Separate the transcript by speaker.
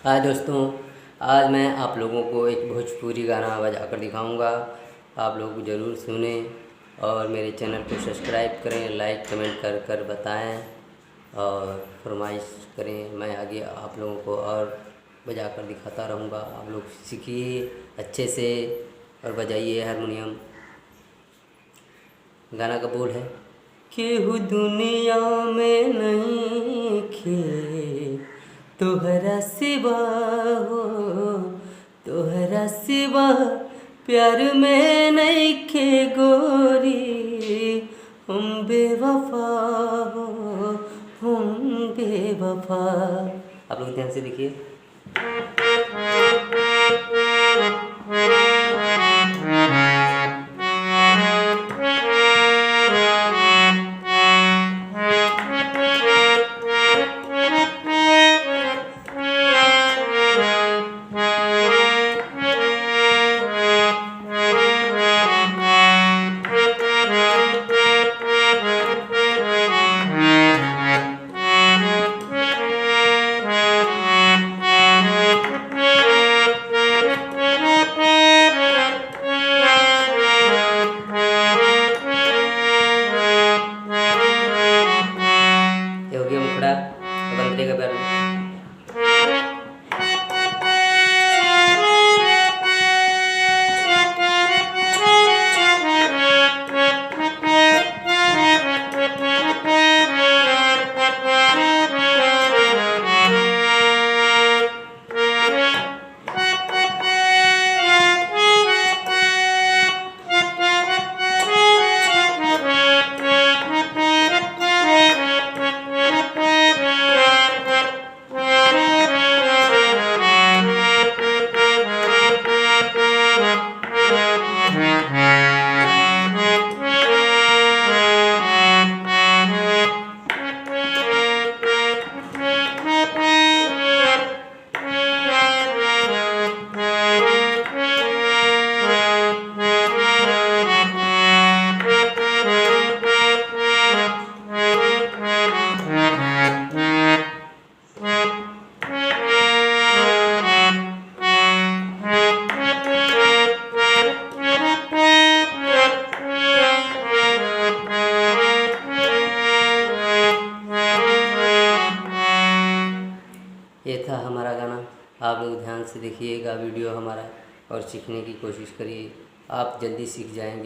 Speaker 1: हाय दोस्तों, आज मैं आप लोगों को एक भोजपुरी गाना बजा कर दिखाऊँगा। आप लोग ज़रूर सुनें और मेरे चैनल को सब्सक्राइब करें, लाइक कमेंट कर कर बताएं और फरमाइश करें। मैं आगे आप लोगों को और बजा कर दिखाता रहूँगा। आप लोग सीखिए अच्छे से और बजाइए हारमोनियम। गाना का बोल है, केहू दुनिया में नहीं खे तोहरा सिवा हो, तोहरा सिवा प्यार में नहीं खे गोरी, हम बेवफा हो, हम बेवफा। आप लोग ध्यान से देखिए। ये हो गया मुखड़ा, अब अंतरे का बैल। ये था हमारा गाना। आप लोग ध्यान से देखिएगा वीडियो हमारा और सीखने की कोशिश करिए। आप जल्दी सीख जाएंगे।